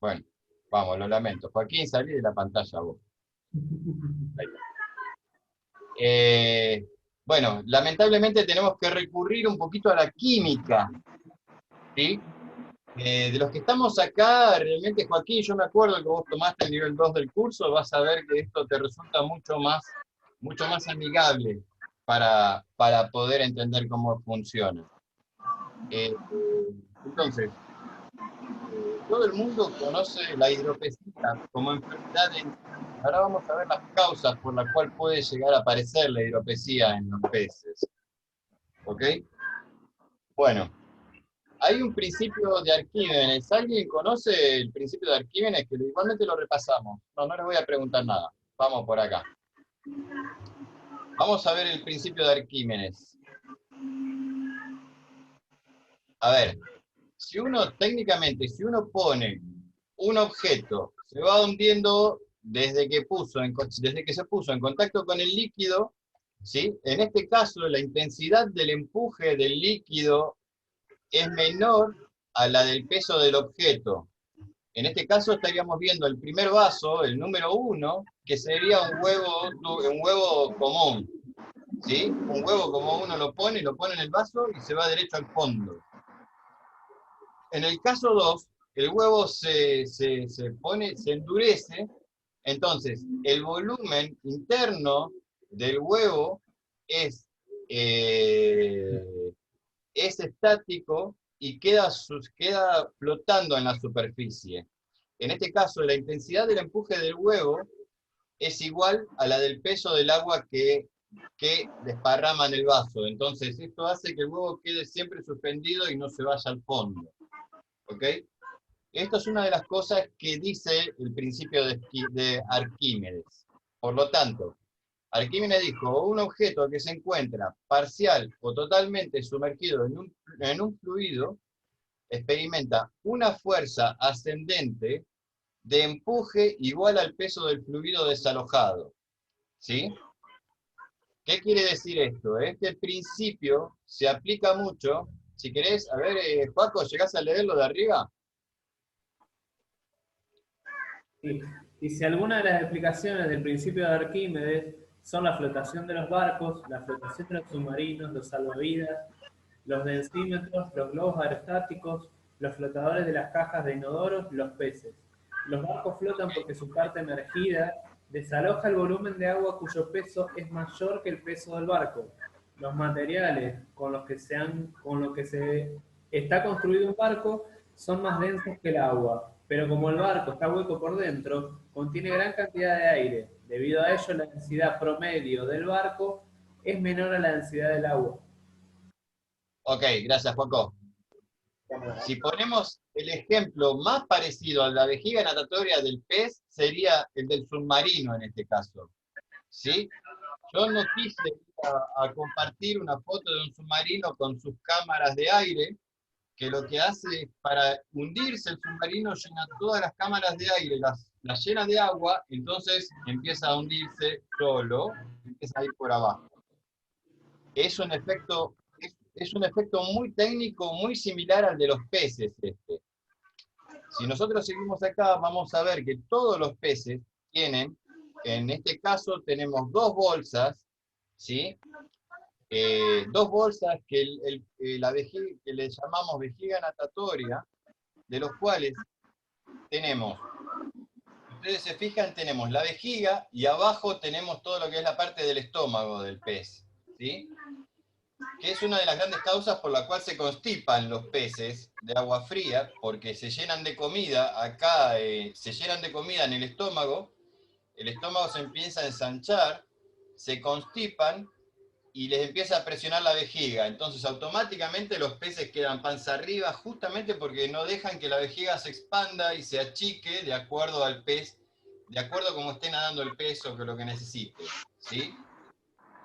Bueno, vamos, lo lamento. Joaquín, salí de la pantalla vos. Ahí está. Bueno, lamentablemente tenemos que recurrir un poquito a la química, ¿sí? De los que estamos acá, realmente, Joaquín, yo me acuerdo que vos tomaste el nivel 2 del curso, vas a ver que esto te resulta mucho más amigable para poder entender cómo funciona. Eh, entonces, todo el mundo conoce la hidropesía como enfermedad en sí. Ahora vamos a ver las causas por las cuales puede llegar a aparecer la hidropesía en los peces. ¿Ok? Bueno, hay un principio de Arquímedes. ¿Alguien conoce el principio de Arquímedes? Que igualmente lo repasamos. No, no les voy a preguntar nada. Vamos por acá. Vamos a ver el principio de Arquímedes. A ver, si uno pone un objeto, se va hundiendo desde que se puso en contacto con el líquido, ¿sí? En este caso, la intensidad del empuje del líquido es menor a la del peso del objeto. En este caso estaríamos viendo el primer vaso, el número 1, que sería un huevo común, ¿sí? Un huevo como uno lo pone en el vaso y se va derecho al fondo. En el caso 2, el huevo se endurece, entonces el volumen interno del huevo es, eh, es estático y queda flotando en la superficie. En este caso, la intensidad del empuje del huevo es igual a la del peso del agua que desparrama en el vaso. Entonces, esto hace que el huevo quede siempre suspendido y no se vaya al fondo. ¿Ok? Esto es una de las cosas que dice el principio de Arquímedes. Por lo tanto, Arquímedes dijo, un objeto que se encuentra parcial o totalmente sumergido en un fluido experimenta una fuerza ascendente de empuje igual al peso del fluido desalojado. ¿Sí? ¿Qué quiere decir esto? Este principio se aplica mucho. Si querés, a ver, Paco, ¿llegás a leerlo de arriba? Sí. Y si alguna de las explicaciones del principio de Arquímedes son la flotación de los barcos, la flotación de los submarinos, los salvavidas, los densímetros, los globos aerostáticos, los flotadores de las cajas de inodoros, los peces. Los barcos flotan porque su parte emergida desaloja el volumen de agua cuyo peso es mayor que el peso del barco. Los materiales con los que se está construido un barco son más densos que el agua, pero como el barco está hueco por dentro, contiene gran cantidad de aire. Debido a ello, la densidad promedio del barco es menor a la densidad del agua. Ok, gracias, Paco. Si ponemos el ejemplo más parecido a la vejiga natatoria del pez, sería el del submarino en este caso. ¿Sí? Yo no quise ir a compartir una foto de un submarino con sus cámaras de aire, que lo que hace es, para hundirse el submarino, llena todas las cámaras de aire, las llena de agua, entonces empieza a hundirse solo, empieza a ir por abajo. Es un efecto muy técnico, muy similar al de los peces este. Si nosotros seguimos acá, vamos a ver que todos los peces tienen, en este caso tenemos dos bolsas, ¿sí? Dos bolsas que le llamamos vejiga natatoria, de los cuales tenemos, si ustedes se fijan, tenemos la vejiga y abajo tenemos todo lo que es la parte del estómago del pez, ¿sí? Que es una de las grandes causas por la cual se constipan los peces de agua fría, porque se llenan de comida, acá se llenan de comida en el estómago se empieza a ensanchar, se constipan y les empieza a presionar la vejiga. Entonces automáticamente los peces quedan panza arriba justamente porque no dejan que la vejiga se expanda y se achique de acuerdo al pez, de acuerdo a cómo esté nadando el pez o que lo que necesite. ¿Sí?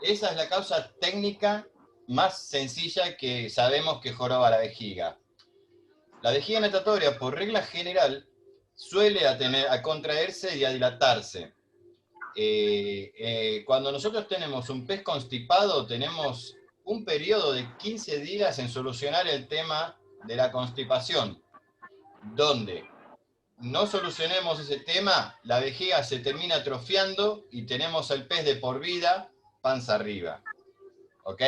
Esa es la causa técnica más sencilla que sabemos que joroba la vejiga. La vejiga natatoria, por regla general, suele a contraerse y a dilatarse. Cuando nosotros tenemos un pez constipado, tenemos un periodo de 15 días en solucionar el tema de la constipación, donde no solucionemos ese tema, la vejiga se termina atrofiando y tenemos el pez de por vida panza arriba. ¿Ok?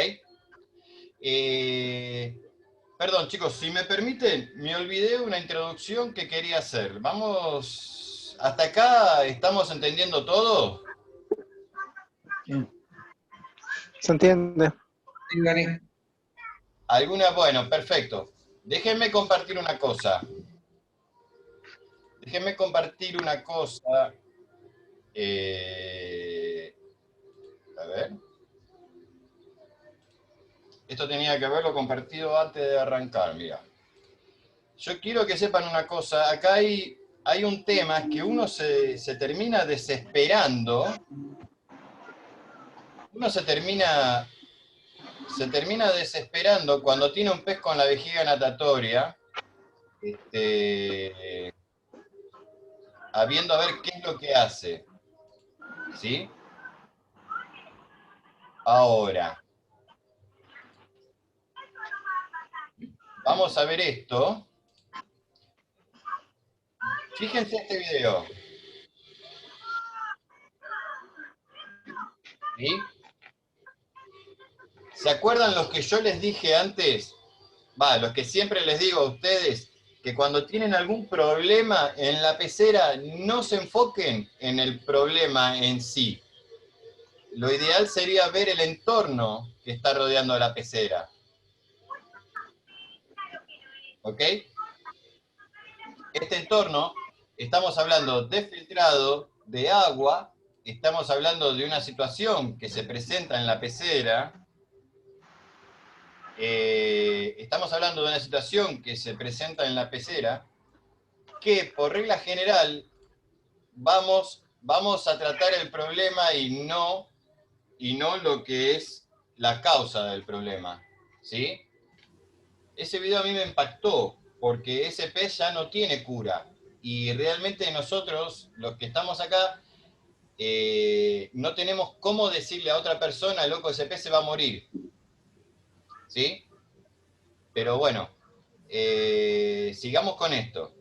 Perdón, chicos, si me permiten, me olvidé una introducción que quería hacer. Vamos, ¿hasta acá estamos entendiendo todo? Bien. ¿Se entiende? Sí, Dani. ¿Alguna? Bueno, perfecto. Déjenme compartir una cosa. Déjenme compartir una cosa. A ver. Esto tenía que haberlo compartido antes de arrancar, mira. Yo quiero que sepan una cosa. Acá hay un tema que uno se termina desesperando. Uno se termina desesperando cuando tiene un pez con la vejiga natatoria, habiendo a ver qué es lo que hace. ¿Sí? Ahora, vamos a ver esto. Fíjense este video. ¿Sí? ¿Se acuerdan los que yo les dije antes? Los que siempre les digo a ustedes, que cuando tienen algún problema en la pecera, no se enfoquen en el problema en sí. Lo ideal sería ver el entorno que está rodeando a la pecera. ¿Ok? Este entorno, estamos hablando de filtrado, de agua, estamos hablando de una situación que se presenta en la pecera, estamos hablando de una situación que se presenta en la pecera, que por regla general vamos a tratar el problema y no lo que es la causa del problema, ¿sí? Ese video a mí me impactó, porque ese pez ya no tiene cura, y realmente nosotros, los que estamos acá, no tenemos cómo decirle a otra persona, loco, ese pez se va a morir, ¿sí? Pero bueno, sigamos con esto.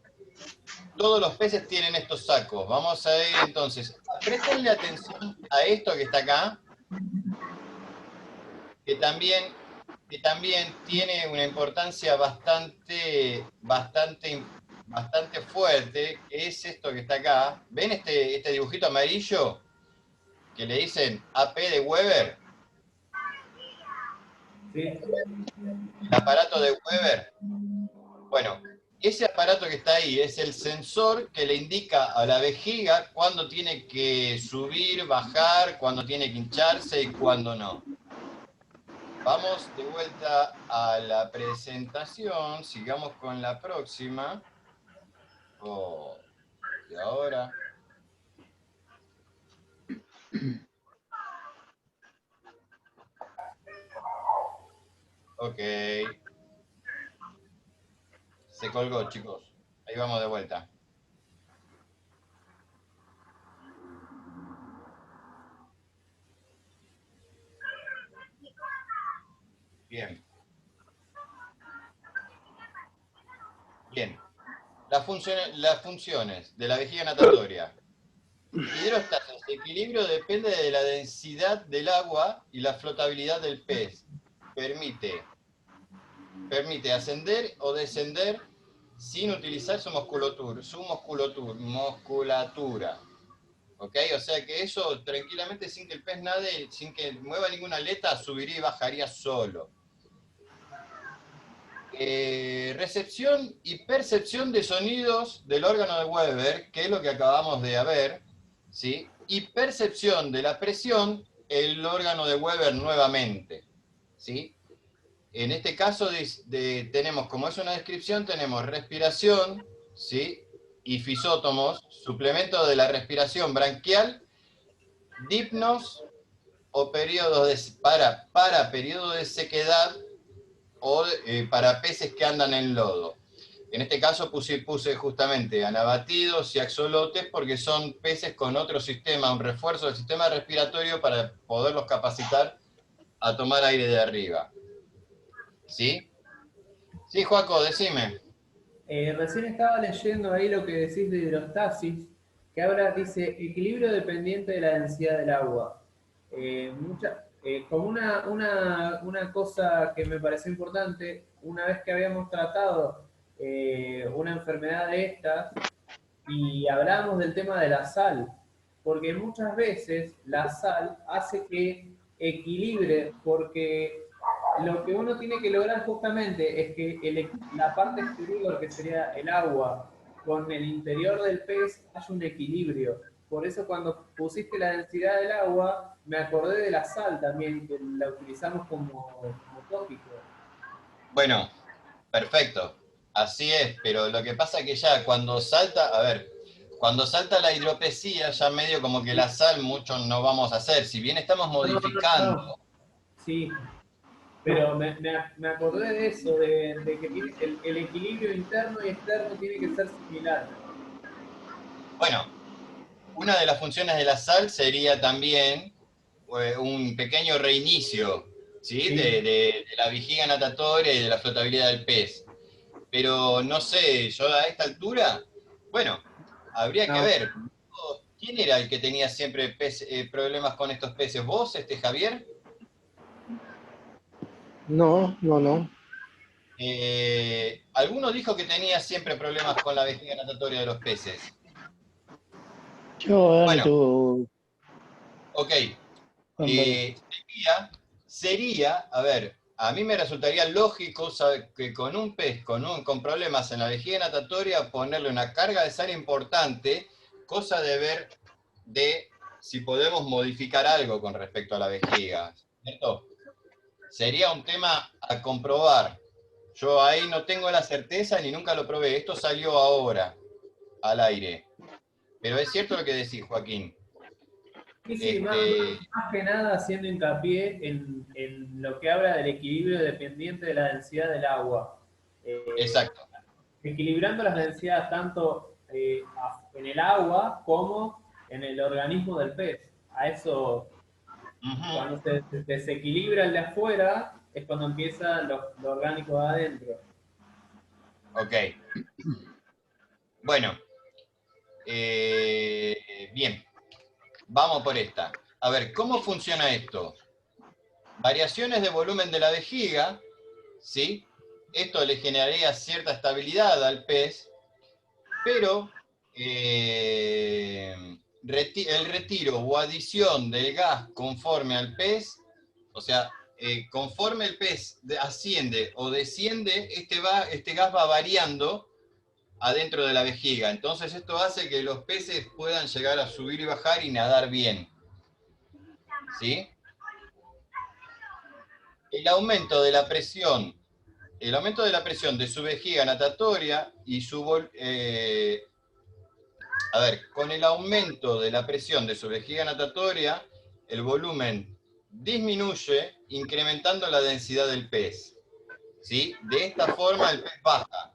Todos los peces tienen estos sacos. Vamos a ir entonces. Prestenle atención a esto que está acá, que también tiene una importancia bastante fuerte, que es esto que está acá. ¿Ven este dibujito amarillo que le dicen AP de Weber? Sí. El aparato de Weber. Bueno, ese aparato que está ahí es el sensor que le indica a la vejiga cuándo tiene que subir, bajar, cuándo tiene que hincharse y cuándo no. Vamos de vuelta a la presentación, sigamos con la próxima. Y ahora. Ok. Se colgó, chicos. Ahí vamos de vuelta. Bien. Bien. Las funciones de la vejiga natatoria. Hidrostasis. Equilibrio depende de la densidad del agua y la flotabilidad del pez. Permite ascender o descender sin utilizar su musculatura. ¿Ok? O sea que eso tranquilamente, sin que el pez nade, sin que mueva ninguna aleta, subiría y bajaría solo. Recepción y percepción de sonidos del órgano de Weber, que es lo que acabamos de ver, ¿sí? Y percepción de la presión, el órgano de Weber nuevamente, ¿sí? En este caso tenemos, como es una descripción, tenemos respiración, ¿sí? Y fisótomos, suplemento de la respiración branquial, dipnos o periodos para periodo de sequedad o para peces que andan en lodo. En este caso puse justamente anabatidos y axolotes porque son peces con otro sistema, un refuerzo del sistema respiratorio para poderlos capacitar a tomar aire de arriba. ¿Sí? Sí, Joaco, decime. Recién estaba leyendo ahí lo que decís de hidrostasis, que ahora dice equilibrio dependiente de la densidad del agua. Como una cosa que me pareció importante, una vez que habíamos tratado una enfermedad de estas, y hablamos del tema de la sal, porque muchas veces la sal hace que equilibre, porque lo que uno tiene que lograr justamente es que la parte exterior, que sería el agua, con el interior del pez, haya un equilibrio. Por eso cuando pusiste la densidad del agua, me acordé de la sal también, que la utilizamos como tópico. Bueno, perfecto. Así es, pero lo que pasa es que ya cuando salta, a ver, cuando salta la hidropesía, ya medio como que la sal mucho no vamos a hacer. Si bien estamos No, no, modificando. no. Sí, pero me acordé de eso, de que el equilibrio interno y externo tiene que ser similar. Bueno, una de las funciones de la sal sería también un pequeño reinicio, ¿sí? Sí. De la vejiga natatoria y de la flotabilidad del pez. Pero no sé, yo a esta altura, bueno, habría que No, ver. ¿Quién era el que tenía siempre problemas con estos peces? ¿Vos, Javier? No, no, no. Alguno dijo que tenía siempre problemas con la vejiga natatoria de los peces. Yo ahora no Bueno, tengo ok. memoria. Sería, a ver, a mí me resultaría lógico saber que con un pez con problemas en la vejiga natatoria ponerle una carga de sal importante, cosa de ver de si podemos modificar algo con respecto a la vejiga. ¿Cierto? Sería un tema a comprobar. Yo ahí no tengo la certeza ni nunca lo probé. Esto salió ahora al aire. Pero es cierto lo que decís, Joaquín. sí, sí, Este, más que nada haciendo hincapié en lo que habla del equilibrio dependiente de la densidad del agua. Eh, exacto. Equilibrando las densidades tanto en el agua como en el organismo del pez. A eso, Ujú. cuando se desequilibra el de afuera, es cuando empieza lo orgánico de adentro. Ok. Bueno, bien. Vamos por esta. A ver, ¿cómo funciona esto? Variaciones de volumen de la vejiga, ¿sí? Esto le generaría cierta estabilidad al pez, pero el retiro o adición del gas conforme al pez, o sea, conforme el pez asciende o desciende, este gas va variando adentro de la vejiga. Entonces esto hace que los peces puedan llegar a subir y bajar y nadar bien. ¿Sí? El aumento de la presión, el aumento de la presión de su vejiga natatoria y a ver, con el aumento de la presión de su vejiga natatoria, el volumen disminuye incrementando la densidad del pez. ¿Sí? De esta forma el pez baja.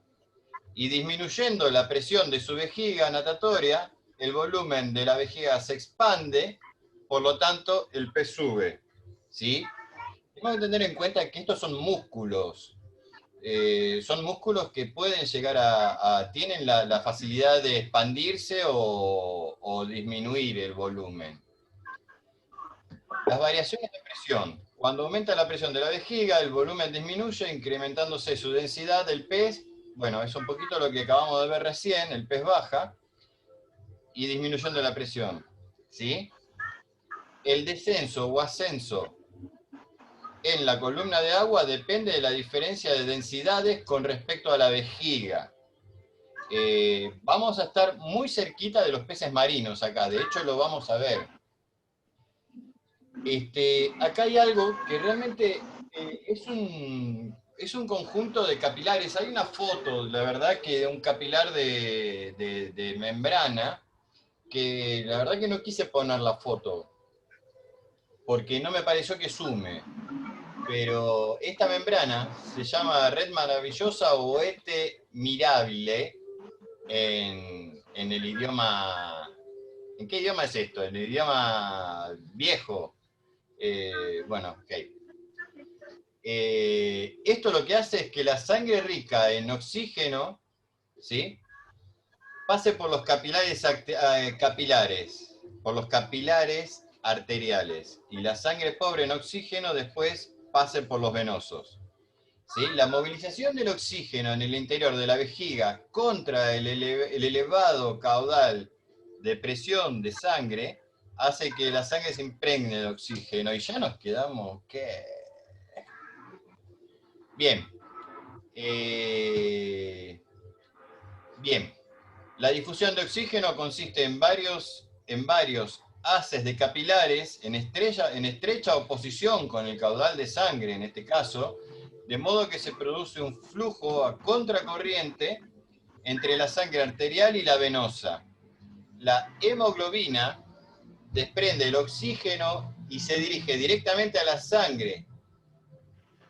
Y disminuyendo la presión de su vejiga natatoria, el volumen de la vejiga se expande, por lo tanto el pez sube. ¿Sí? Tenemos que tener en cuenta que estos son músculos que pueden llegar tienen la facilidad de expandirse o disminuir el volumen. Las variaciones de presión. Cuando aumenta la presión de la vejiga, el volumen disminuye, incrementándose su densidad del pez. Bueno, es un poquito lo que acabamos de ver recién, el pez baja, y disminuyendo la presión. ¿Sí? El descenso o ascenso en la columna de agua depende de la diferencia de densidades con respecto a la vejiga. Vamos a estar muy cerquita de los peces marinos acá, de hecho lo vamos a ver. Acá hay algo que realmente es un conjunto de capilares. Hay una foto, la verdad, que de un capilar de membrana, que la verdad que no quise poner la foto, porque no me pareció que sume. Pero esta membrana se llama red maravillosa o ete mirabile en el idioma. ¿En qué idioma es esto? En el idioma viejo. Bueno, ok. Esto lo que hace es que la sangre rica en oxígeno ¿sí? Pase por los capilares, por los capilares arteriales, y la sangre pobre en oxígeno después pase por los venosos. ¿Sí? La movilización del oxígeno en el interior de la vejiga contra el elevado caudal de presión de sangre hace que la sangre se impregne de oxígeno, y ya nos quedamos, ¿qué? Bien. Bien. La difusión de oxígeno consiste en varios haces de capilares en estrecha oposición con el caudal de sangre, en este caso, de modo que se produce un flujo a contracorriente entre la sangre arterial y la venosa. La hemoglobina desprende el oxígeno y se dirige directamente a la sangre.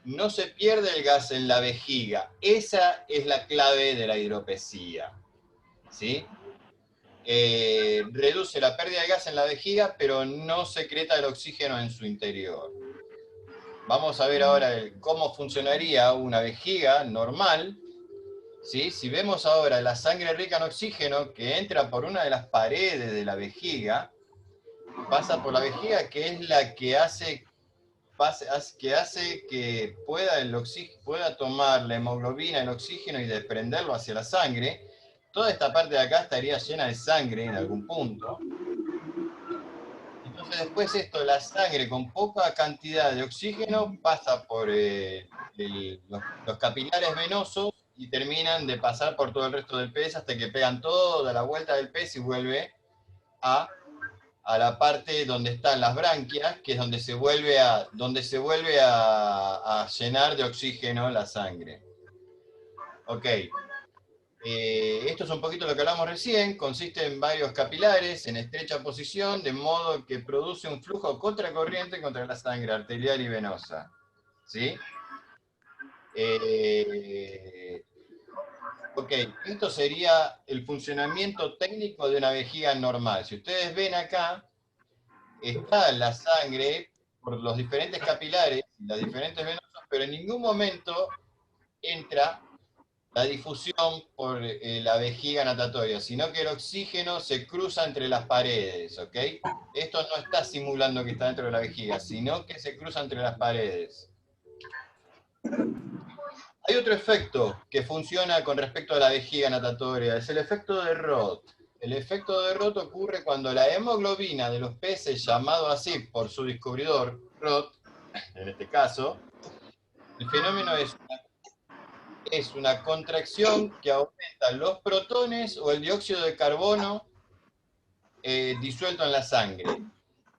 No se pierde el gas en la vejiga. Esa es la clave de la hidropesía. ¿Sí? Reduce la pérdida de gas en la vejiga, pero no secreta el oxígeno en su interior. Vamos a ver ahora cómo funcionaría una vejiga normal. ¿Sí? Si vemos ahora la sangre rica en oxígeno que entra por una de las paredes de la vejiga, pasa por la vejiga, que es la que hace que pueda tomar la hemoglobina, el oxígeno, y desprenderlo hacia la sangre. Toda esta parte de acá estaría llena de sangre en algún punto. Entonces después la sangre con poca cantidad de oxígeno pasa por los capilares venosos y terminan de pasar por todo el resto del pez hasta que pegan toda la vuelta del pez y vuelve a la parte donde están las branquias, que es donde se vuelve a llenar de oxígeno la sangre. Ok. Esto es un poquito lo que hablamos recién. Consiste en varios capilares en estrecha posición, de modo que produce un flujo contracorriente contra la sangre arterial y venosa. ¿Sí? Ok, esto sería el funcionamiento técnico de una vejiga normal. Si ustedes ven acá, está la sangre por los diferentes capilares, las diferentes venosas, pero en ningún momento entra la difusión por la vejiga natatoria, sino que el oxígeno se cruza entre las paredes, ¿ok? Esto no está simulando que está dentro de la vejiga, sino que se cruza entre las paredes. Hay otro efecto que funciona con respecto a la vejiga natatoria, es el efecto de Roth. El efecto de Roth ocurre cuando la hemoglobina de los peces, llamado así por su descubridor, Roth, en este caso, el fenómeno es una contracción que aumenta los protones o el dióxido de carbono disuelto en la sangre.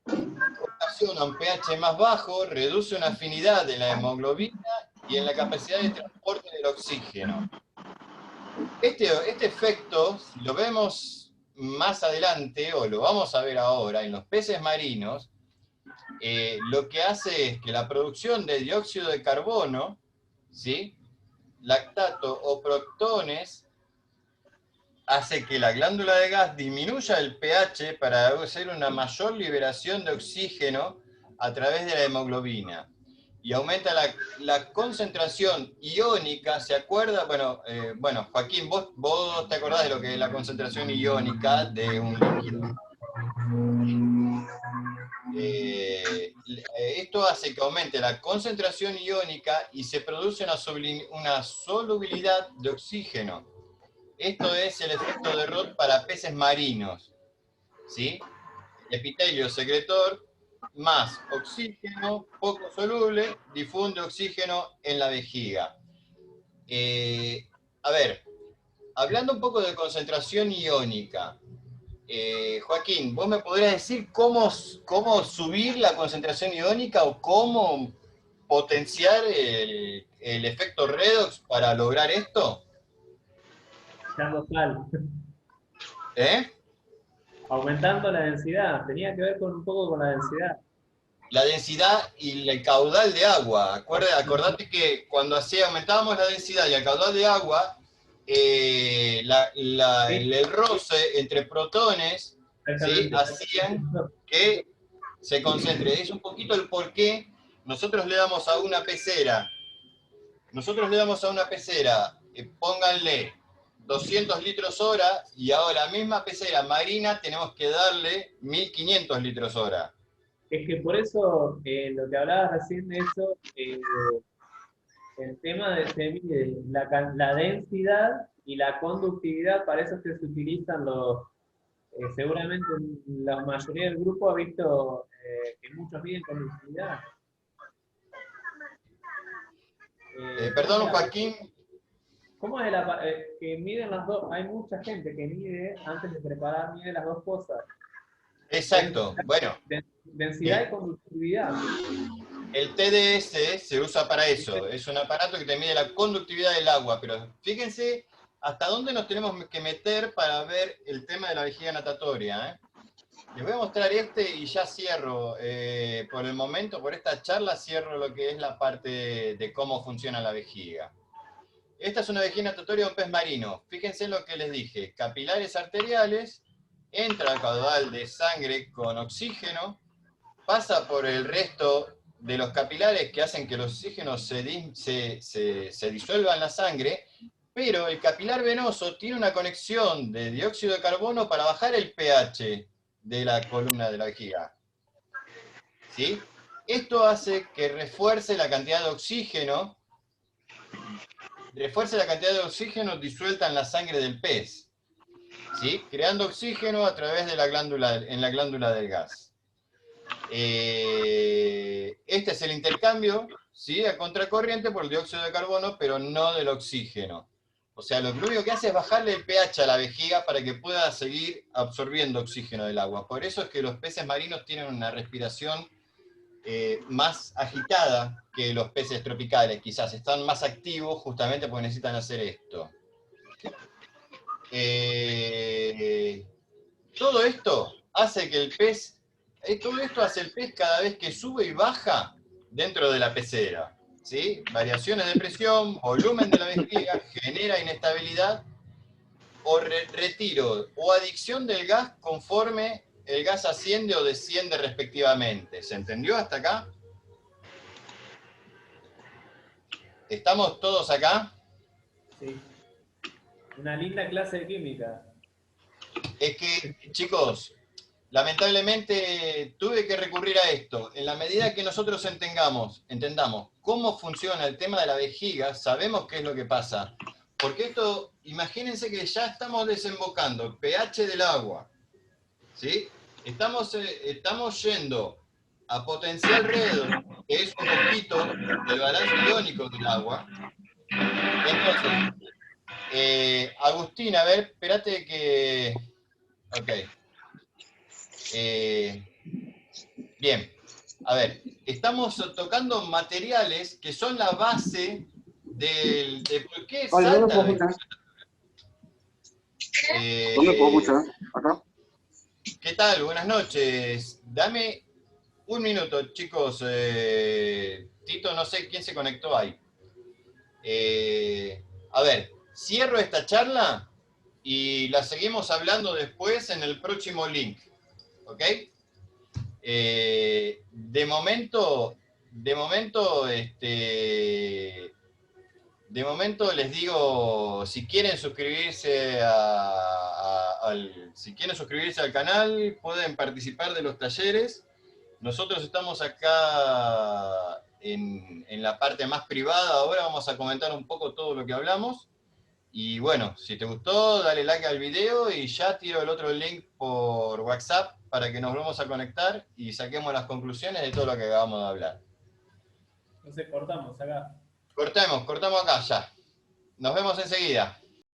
Ocasiona un pH más bajo, reduce una afinidad en la hemoglobina y en la capacidad de transporte del oxígeno. Este efecto, si lo vemos más adelante, o lo vamos a ver ahora, en los peces marinos, lo que hace es que la producción de dióxido de carbono, ¿sí?, lactato o proctones, hace que la glándula de gas disminuya el pH para hacer una mayor liberación de oxígeno a través de la hemoglobina. Y aumenta la concentración iónica, ¿se acuerda? Bueno, Joaquín, vos te acordás de lo que es la concentración iónica de un líquido. Esto hace que aumente la concentración iónica y se produce una solubilidad de oxígeno. Esto es el efecto de Roth para peces marinos. ¿Sí? Epitelio secretor más oxígeno poco soluble difunde oxígeno en la vejiga. A ver, hablando un poco de concentración iónica, Joaquín, ¿vos me podrías decir cómo subir la concentración iónica o cómo potenciar el efecto redox para lograr esto? Echando sal. ¿Eh? Aumentando la densidad. Tenía que ver un poco con la densidad. La densidad y el caudal de agua. Acordate que cuando aumentábamos la densidad y el caudal de agua, el roce entre protones, ¿sí?, hacían que se concentre. Es un poquito el por qué nosotros le damos a una pecera, pónganle 200 litros hora y ahora la misma pecera marina tenemos que darle 1500 litros hora. Es que por eso, lo que hablabas recién de eso, el tema de se mide la densidad y la conductividad, para eso es que se utilizan seguramente la mayoría del grupo ha visto que muchos miden conductividad. Perdón, Joaquín. ¿Cómo es que miden las dos? Hay mucha gente que mide, antes de preparar, mide las dos cosas. Exacto, bueno. Densidad y conductividad. El TDS se usa para eso, es un aparato que te mide la conductividad del agua, pero fíjense hasta dónde nos tenemos que meter para ver el tema de la vejiga natatoria, ¿eh? Les voy a mostrar y ya cierro, por el momento, por esta charla, cierro lo que es la parte de cómo funciona la vejiga. Esta es una vejiga natatoria de un pez marino. Fíjense en lo que les dije, capilares arteriales, entra al caudal de sangre con oxígeno, pasa por el resto de los capilares que hacen que el oxígeno se disuelva en la sangre, pero el capilar venoso tiene una conexión de dióxido de carbono para bajar el pH de la columna de la vejiga. ¿Sí? Esto hace que refuerce la cantidad de oxígeno, disuelta en la sangre del pez, ¿sí? Creando oxígeno a través de la glándula del gas. Este es el intercambio, ¿sí? A contracorriente por el dióxido de carbono, pero no del oxígeno. O sea, lo único que hace es bajarle el pH a la vejiga para que pueda seguir absorbiendo oxígeno del agua. Por eso es que los peces marinos tienen una respiración más agitada que los peces tropicales. Quizás están más activos justamente porque necesitan hacer esto. Todo esto hace que el pez cada vez que sube y baja dentro de la pecera. ¿Sí? Variaciones de presión, volumen de la vejiga, genera inestabilidad o retiro o adicción del gas conforme el gas asciende o desciende respectivamente. ¿Se entendió hasta acá? ¿Estamos todos acá? Sí. Una linda clase de química. Es que, chicos, lamentablemente tuve que recurrir a esto. En la medida que nosotros entendamos cómo funciona el tema de la vejiga, sabemos qué es lo que pasa. Porque esto, imagínense que ya estamos desembocando el pH del agua, ¿sí? Estamos yendo a potencial redox, que es un poquito del balance iónico del agua. Entonces, Agustín, a ver, espérate que... Ok. Bien, a ver, estamos tocando materiales que son la base de por qué salta la vejiga. ¿Dónde puedo escuchar? ¿Acá? ¿Qué tal? Buenas noches. Dame un minuto, chicos. Tito, no sé quién se conectó ahí. A ver, cierro esta charla y la seguimos hablando después en el próximo link. ¿Ok? De momento les digo, si quieren suscribirse al canal, pueden participar de los talleres. Nosotros estamos acá en la parte más privada, ahora vamos a comentar un poco todo lo que hablamos. Y bueno, si te gustó, dale like al video y ya tiro el otro link por WhatsApp para que nos volvamos a conectar y saquemos las conclusiones de todo lo que acabamos de hablar. Entonces cortamos acá. Cortamos acá ya. Nos vemos enseguida.